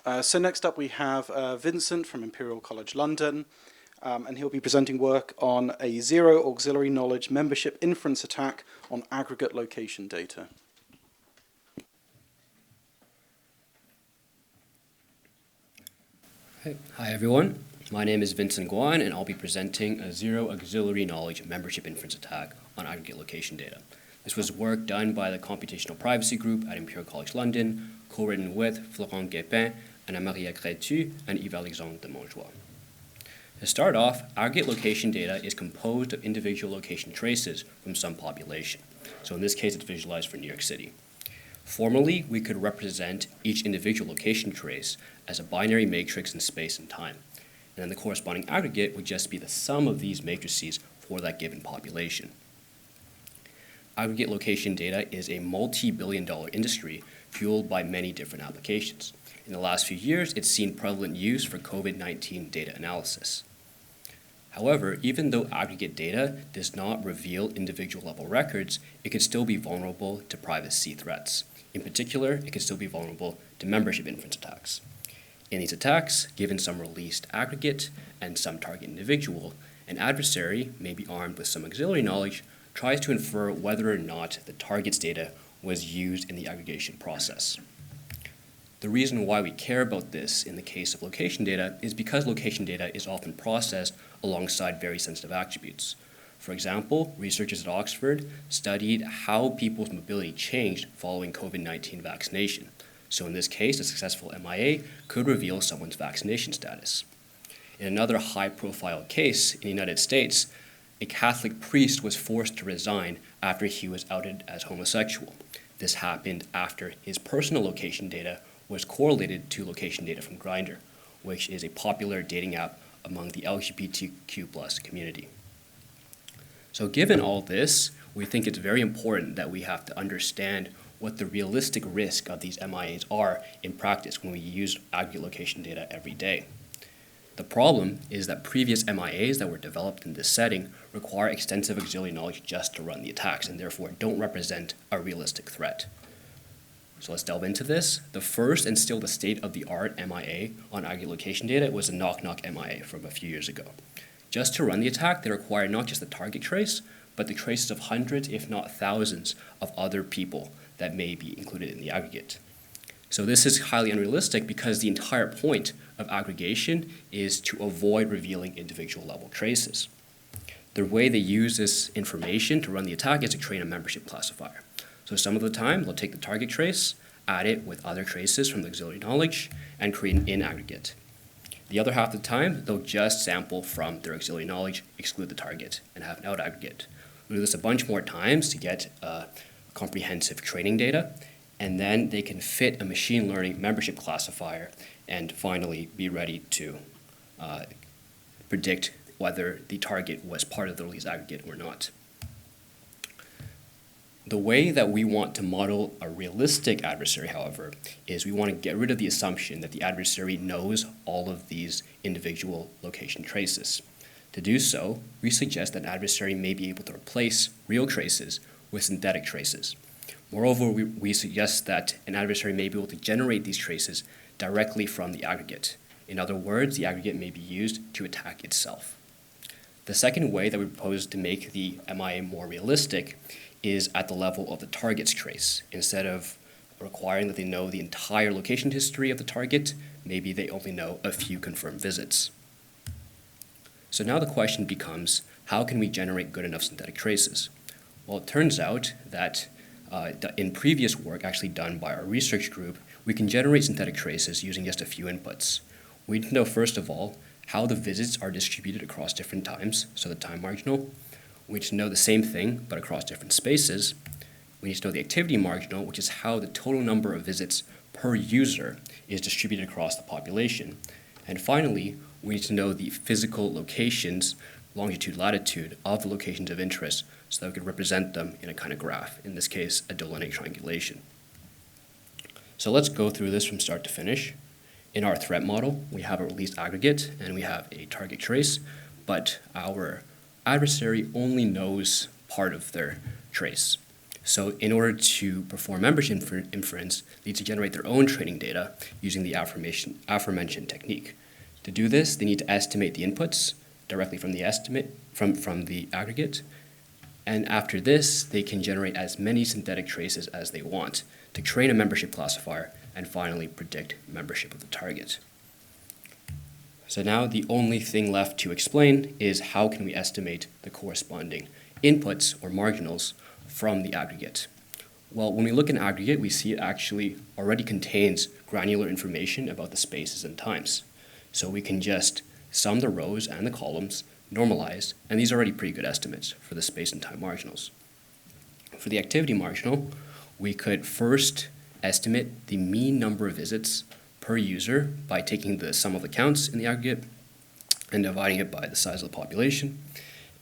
So next up we have Vincent from Imperial College London, and he'll be presenting work on a zero auxiliary knowledge membership inference attack on aggregate location data. Hi everyone, my name is Vincent Guan and I'll be presenting a zero auxiliary knowledge membership inference attack on aggregate location data. This was work done by the Computational Privacy Group at Imperial College London, co-written with Florent Guépin, Anna-Maria Crétu, and Yves-Alexandre de Montjoie. To start off, aggregate location data is composed of individual location traces from some population. So in this case, it's visualized for New York City. Formally, we could represent each individual location trace as a binary matrix in space and time. And then the corresponding aggregate would just be the sum of these matrices for that given population. Aggregate location data is a multi-billion-dollar industry fueled by many different applications. In the last few years, it's seen prevalent use for COVID-19 data analysis. However, even though aggregate data does not reveal individual level records, it could still be vulnerable to privacy threats. In particular, it could still be vulnerable to membership inference attacks. In these attacks, given some released aggregate and some target individual, an adversary, maybe armed with some auxiliary knowledge, tries to infer whether or not the target's data was used in the aggregation process. The reason why we care about this in the case of location data is because location data is often processed alongside very sensitive attributes. For example, researchers at Oxford studied how people's mobility changed following COVID-19 vaccination. So in this case, a successful MIA could reveal someone's vaccination status. In another high-profile case in the United States, a Catholic priest was forced to resign after he was outed as homosexual. This happened after his personal location data was correlated to location data from Grindr, which is a popular dating app among the LGBTQ+ community. So given all this, we think it's very important that we have to understand what the realistic risk of these MIAs are in practice when we use aggregate location data every day. The problem is that previous MIAs that were developed in this setting require extensive auxiliary knowledge just to run the attacks and therefore don't represent a realistic threat. So let's delve into this. The first and still the state-of-the-art MIA on aggregate location data was a knock-knock MIA from a few years ago. Just to run the attack, they require not just the target trace, but the traces of hundreds, if not thousands, of other people that may be included in the aggregate. So this is highly unrealistic because the entire point of aggregation is to avoid revealing individual level traces. The way they use this information to run the attack is to train a membership classifier. So some of the time, they'll take the target trace, add it with other traces from the auxiliary knowledge, and create an in-aggregate. The other half of the time, they'll just sample from their auxiliary knowledge, exclude the target, and have an out-aggregate. We'll do this a bunch more times to get comprehensive training data, and then they can fit a machine learning membership classifier and finally be ready to predict whether the target was part of the release aggregate or not. The way that we want to model a realistic adversary, however, is we want to get rid of the assumption that the adversary knows all of these individual location traces. To do so, we suggest that an adversary may be able to replace real traces with synthetic traces. Moreover, we suggest that an adversary may be able to generate these traces directly from the aggregate. In other words, the aggregate may be used to attack itself. The second way that we propose to make the MIA more realistic is at the level of the target's trace. Instead of requiring that they know the entire location history of the target, maybe they only know a few confirmed visits. So now the question becomes, how can we generate good enough synthetic traces? Well, it turns out that in previous work actually done by our research group, we can generate synthetic traces using just a few inputs. We need to know, first of all, how the visits are distributed across different times, so the time marginal. We need to know the same thing, but across different spaces. We need to know the activity marginal, which is how the total number of visits per user is distributed across the population. And finally, we need to know the physical locations, longitude, latitude, of the locations of interest so that we could represent them in a kind of graph, in this case, a Delaunay triangulation. So let's go through this from start to finish. In our threat model, we have a released aggregate and we have a target trace, but our adversary only knows part of their trace. So in order to perform membership inference, they need to generate their own training data using the aforementioned technique. To do this, they need to estimate the inputs directly from the from the aggregate. And after this, they can generate as many synthetic traces as they want to train a membership classifier and finally predict membership of the target. So now the only thing left to explain is how can we estimate the corresponding inputs or marginals from the aggregate. Well, when we look in aggregate, we see it actually already contains granular information about the spaces and times. So we can just sum the rows and the columns, normalize, and these are already pretty good estimates for the space and time marginals. For the activity marginal, we could first estimate the mean number of visits per user by taking the sum of the counts in the aggregate and dividing it by the size of the population.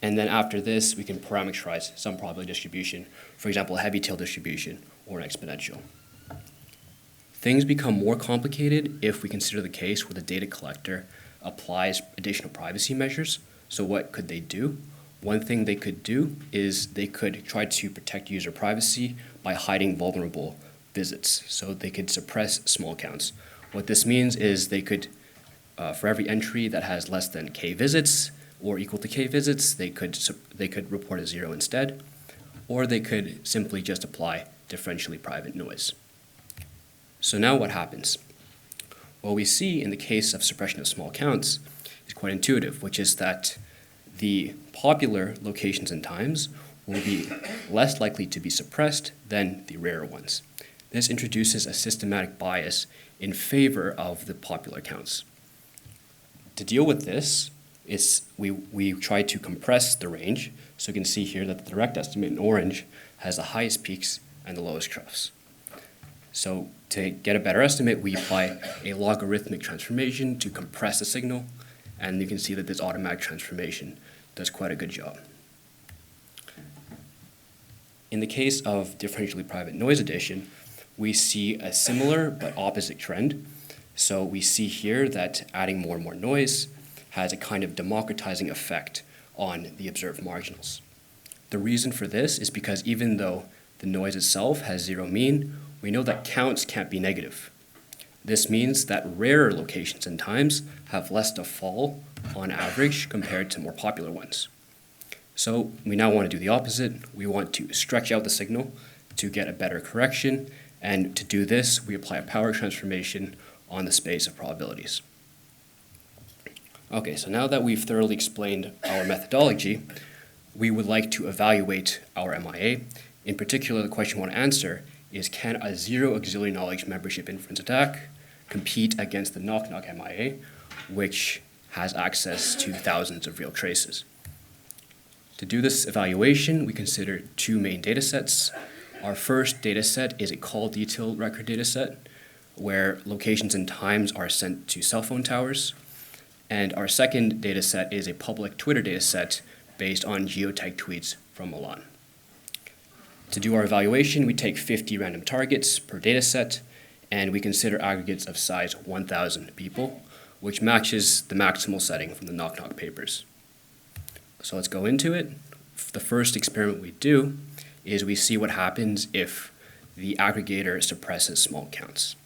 And then after this, we can parameterize some probability distribution, for example, a heavy tail distribution or an exponential. Things become more complicated if we consider the case where the data collector applies additional privacy measures. So what could they do? One thing they could do is they could try to protect user privacy by hiding vulnerable visits. So they could suppress small counts. What this means is they could, for every entry that has less than k visits or equal to k visits, they could report a 0 instead, or they could simply just apply differentially private noise. So now what happens? What we see in the case of suppression of small counts is quite intuitive, which is that the popular locations and times will be less likely to be suppressed than the rarer ones. This introduces a systematic bias in favor of the popular counts. To deal with this, we try to compress the range, so you can see here that the direct estimate in orange has the highest peaks and the lowest troughs. So to get a better estimate, we apply a logarithmic transformation to compress the signal, and you can see that this automatic transformation does quite a good job. In the case of differentially private noise addition, we see a similar but opposite trend. So we see here that adding more and more noise has a kind of democratizing effect on the observed marginals. The reason for this is because even though the noise itself has 0 mean, we know that counts can't be negative. This means that rarer locations and times have less to fall on average compared to more popular ones. So we now want to do the opposite. We want to stretch out the signal to get a better correction, and to do this, we apply a power transformation on the space of probabilities. Okay, so now that we've thoroughly explained our methodology, we would like to evaluate our MIA. In particular, the question we want to answer is, can a zero auxiliary knowledge membership inference attack compete against the knock-knock MIA, which has access to thousands of real traces? To do this evaluation, we consider 2 main data sets. Our first data set is a call detail record data set, where locations and times are sent to cell phone towers. And our second data set is a public Twitter data set based on geotag tweets from Milan. To do our evaluation, we take 50 random targets per data set, and we consider aggregates of size 1,000 people, which matches the maximal setting from the knock-knock papers. So let's go into it. The first experiment we do is we see what happens if the aggregator suppresses small counts.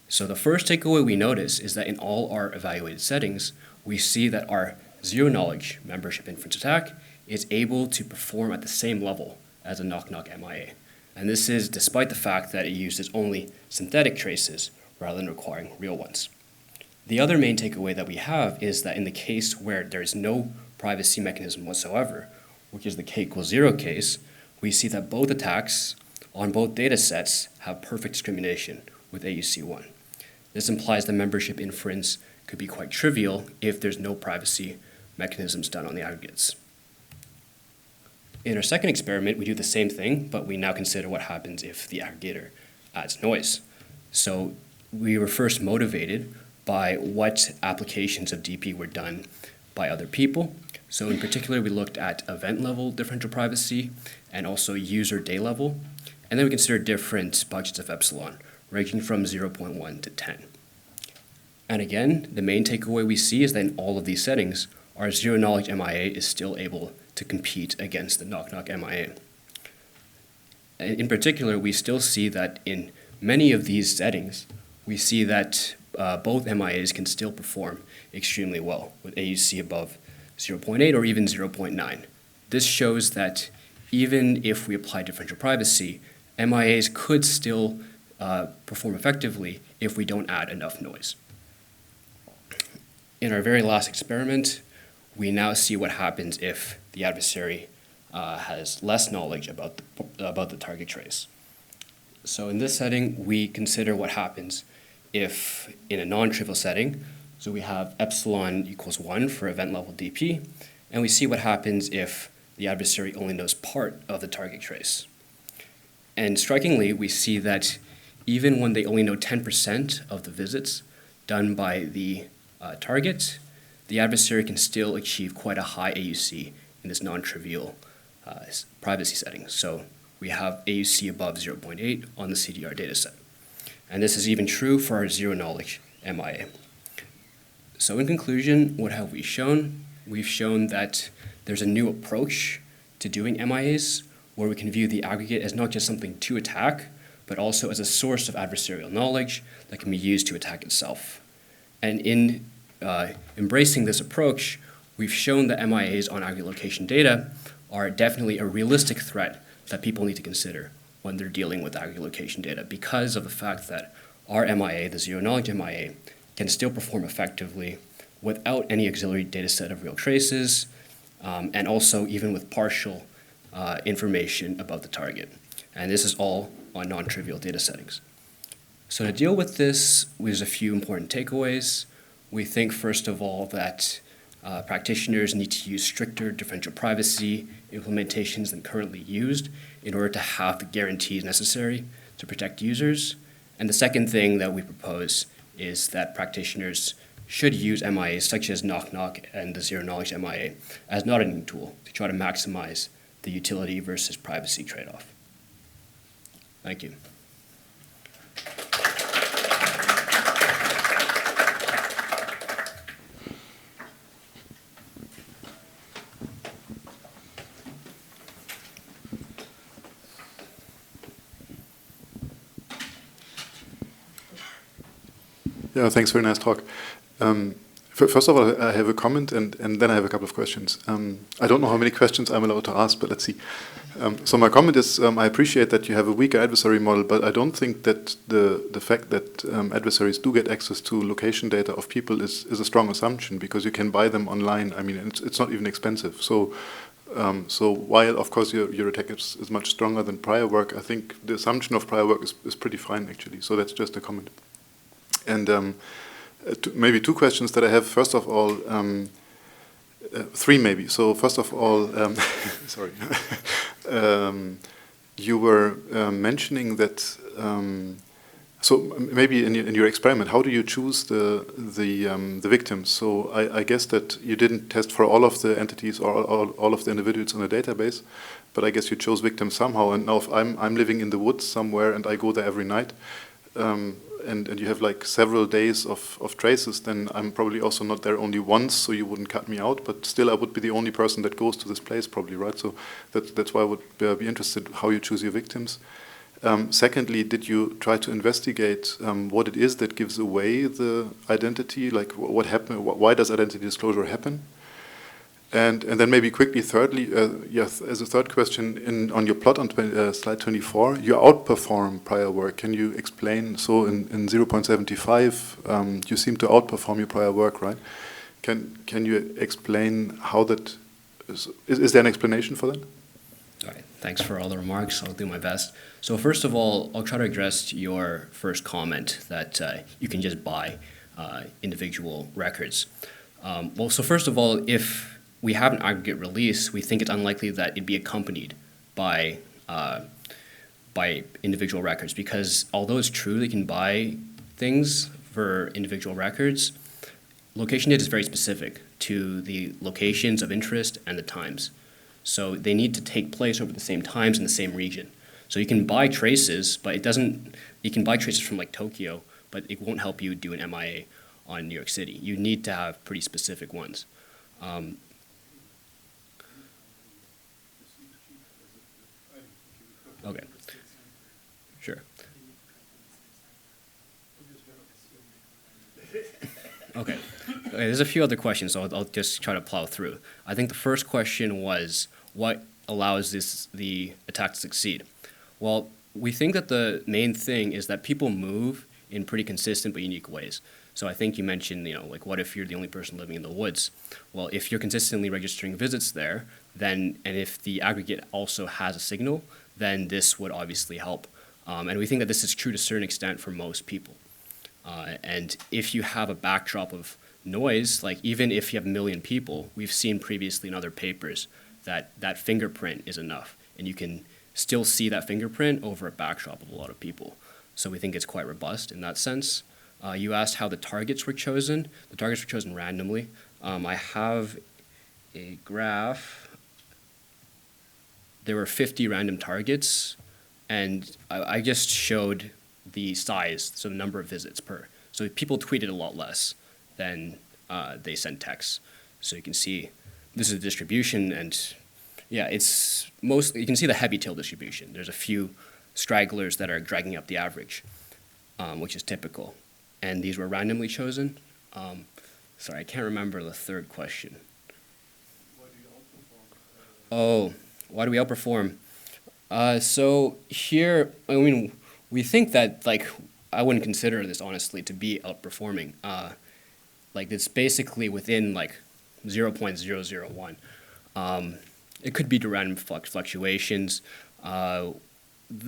So the first takeaway we notice is that in all our evaluated settings, we see that our zero-knowledge membership inference attack is able to perform at the same level as a knock-knock MIA. And this is despite the fact that it uses only synthetic traces rather than requiring real ones. The other main takeaway that we have is that in the case where there is no privacy mechanism whatsoever, which is the k=0 case, we see that both attacks on both data sets have perfect discrimination with AUC1. This implies the membership inference could be quite trivial if there's no privacy mechanisms done on the aggregates. In our second experiment, we do the same thing, but we now consider what happens if the aggregator adds noise. So we were first motivated by what applications of DP were done by other people. So in particular, we looked at event level differential privacy and also user day level. And then we considered different budgets of epsilon, ranging from 0.1 to 10. And again, the main takeaway we see is that in all of these settings, our zero-knowledge MIA is still able to compete against the knock-knock MIA. In particular, we still see that in many of these settings, we see that both MIAs can still perform extremely well with AUC above 0.8 or even 0.9. This shows that even if we apply differential privacy, MIAs could still perform effectively if we don't add enough noise. In our very last experiment, we now see what happens if the adversary has less knowledge about the target trace. So in this setting, we consider what happens if in a non-trivial setting, so we have epsilon equals 1 for event level DP, and we see what happens if the adversary only knows part of the target trace. And strikingly, we see that even when they only know 10% of the visits done by the target, the adversary can still achieve quite a high AUC in this non-trivial privacy setting. So we have AUC above 0.8 on the CDR dataset. And this is even true for our zero-knowledge MIA. So in conclusion, what have we shown? We've shown that there's a new approach to doing MIAs where we can view the aggregate as not just something to attack, but also as a source of adversarial knowledge that can be used to attack itself. And in embracing this approach, we've shown that MIAs on aggregate location data are definitely a realistic threat that people need to consider when they're dealing with aggregate location data because of the fact that our MIA, the zero-knowledge MIA, can still perform effectively without any auxiliary data set of real traces, and also even with partial information about the target. And this is all on non-trivial data settings. So to deal with this, there's a few important takeaways. We think, first of all, that practitioners need to use stricter differential privacy implementations than currently used in order to have the guarantees necessary to protect users. And the second thing that we propose is that practitioners should use MIAs such as Knock Knock and the zero-knowledge MIA as an auditing tool to try to maximize the utility versus privacy trade-off. Thank you. Yeah, thanks. Very nice talk. First of all, I have a comment, and then I have a couple of questions. I don't know how many questions I'm allowed to ask, but let's see. So my comment is, I appreciate that you have a weaker adversary model, but I don't think that the fact that adversaries do get access to location data of people is a strong assumption, because you can buy them online. I mean, it's not even expensive. So while, of course, your attack is much stronger than prior work, I think the assumption of prior work is pretty fine, actually. So that's just a comment. And maybe two questions that I have. First of all, three maybe. So first of all, sorry, you were mentioning that. So maybe in your experiment, how do you choose the victims? So I guess that you didn't test for all of the entities or all of the individuals in the database, but I guess you chose victims somehow. And now if I'm living in the woods somewhere and I go there every night. And you have like several days of traces, then I'm probably also not there only once, so you wouldn't cut me out, but still I would be the only person that goes to this place probably, right? So that's why I would be interested how you choose your victims. Secondly, did you try to investigate what it is that gives away the identity, like what happened, why does identity disclosure happen? And then maybe quickly, thirdly, yes, as a third question, on your plot on slide 24, you outperform prior work. Can you explain? So in 0.75, you seem to outperform your prior work, right? Can you explain how that is there an explanation for that? All right, thanks for all the remarks. I'll do my best. So first of all, I'll try to address your first comment that you can just buy individual records. Well, so first of all, if we have an aggregate release, we think it's unlikely that it'd be accompanied by individual records, because although it's true they can buy things for individual records, location data is very specific to the locations of interest and the times. So they need to take place over the same times in the same region. So you can buy traces, but you can buy traces from like Tokyo, but it won't help you do an MIA on New York City. You need to have pretty specific ones. Okay. Sure. Okay. Okay, there's a few other questions, so I'll just try to plow through. I think the first question was, what allows the attack to succeed? Well, we think that the main thing is that people move in pretty consistent but unique ways. So I think you mentioned, like what if you're the only person living in the woods? Well, if you're consistently registering visits there, then, and if the aggregate also has a signal, then this would obviously help. And we think that this is true to a certain extent for most people. And if you have a backdrop of noise, like even if you have 1 million people, we've seen previously in other papers that that fingerprint is enough. And you can still see that fingerprint over a backdrop of a lot of people. So we think it's quite robust in that sense. You asked how the targets were chosen. The targets were chosen randomly. I have a graph. There were 50 random targets, and I just showed the size, so the number of visits per. So people tweeted a lot less than they sent texts. So you can see this is a distribution, and yeah, it's mostly, you can see the heavy tail distribution. There's a few stragglers that are dragging up the average, which is typical. And these were randomly chosen. Sorry, I can't remember the third question. Why do you outperform? Oh, why do we outperform? So here, I mean, we think that, like, I wouldn't consider this, honestly, to be outperforming. Like, it's basically within, like, 0.001. It could be to random fluctuations. I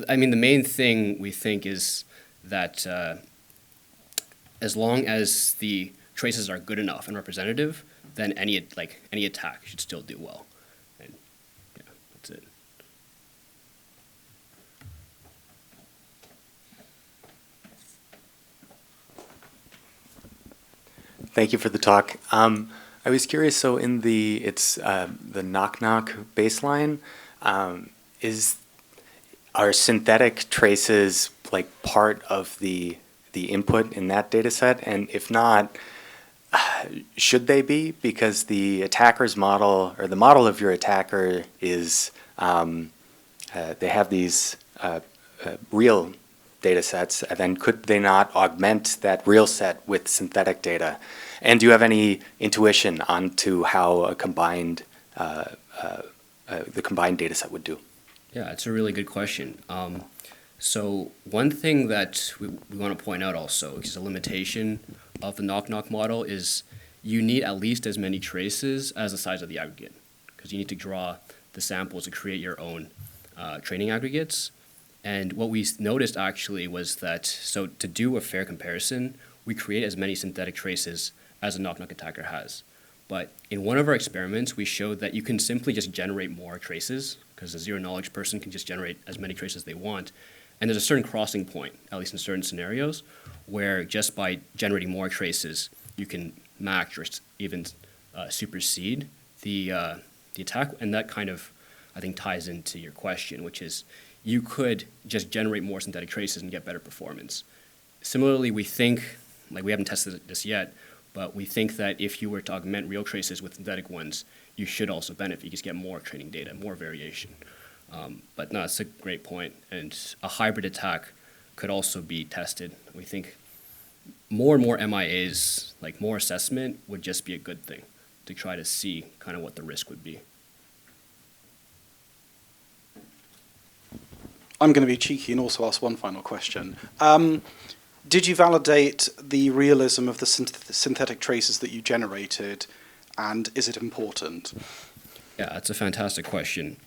mean, the main thing we think is that as long as the traces are good enough and representative, then any attack should still do well. And yeah, that's it. Thank you for the talk. I was curious. So in the knock knock baseline, are synthetic traces like part of the input in that data set? And if not, should they be? Because the attacker's model, or the model of your attacker, is they have these real data sets, and then could they not augment that real set with synthetic data? And do you have any intuition onto how a combined the combined data set would do? Yeah, it's a really good question. So one thing that we want to point out also, which is a limitation of the knock-knock model, is you need at least as many traces as the size of the aggregate, because you need to draw the samples to create your own training aggregates. And what we noticed actually was that, so to do a fair comparison, we create as many synthetic traces as a knock-knock attacker has. But in one of our experiments, we showed that you can simply just generate more traces, because a zero-knowledge person can just generate as many traces as they want. And there's a certain crossing point, at least in certain scenarios, where just by generating more traces, you can match or even supersede the attack. And that kind of, I think, ties into your question, which is you could just generate more synthetic traces and get better performance. Similarly, we think, like we haven't tested this yet, but we think that if you were to augment real traces with synthetic ones, you should also benefit. You just get more training data, more variation. But no, it's a great point. And a hybrid attack could also be tested. We think more and more MIAs, like more assessment, would just be a good thing to try to see kind of what the risk would be. I'm going to be cheeky and also ask one final question. Did you validate the realism of the synthetic traces that you generated, and is it important? Yeah, that's a fantastic question.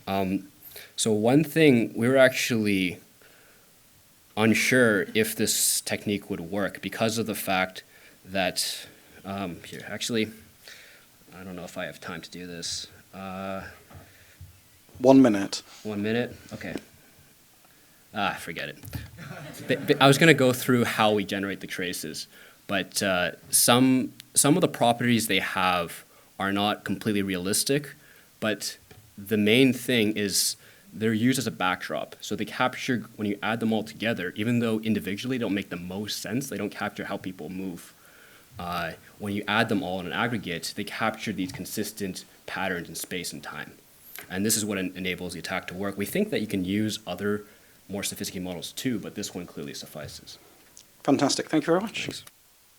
So one thing, we were actually unsure if this technique would work because of the fact that, here, actually, I don't know if I have time to do this. 1 minute. 1 minute? Okay. Forget it. I was going to go through how we generate the traces, but some of the properties they have are not completely realistic, but the main thing is they're used as a backdrop. So they capture, when you add them all together, even though individually they don't make the most sense, they don't capture how people move. When you add them all in an aggregate, they capture these consistent patterns in space and time. And this is what enables the attack to work. We think that you can use other more sophisticated models too, but this one clearly suffices. Fantastic. Thank you very much. Thanks.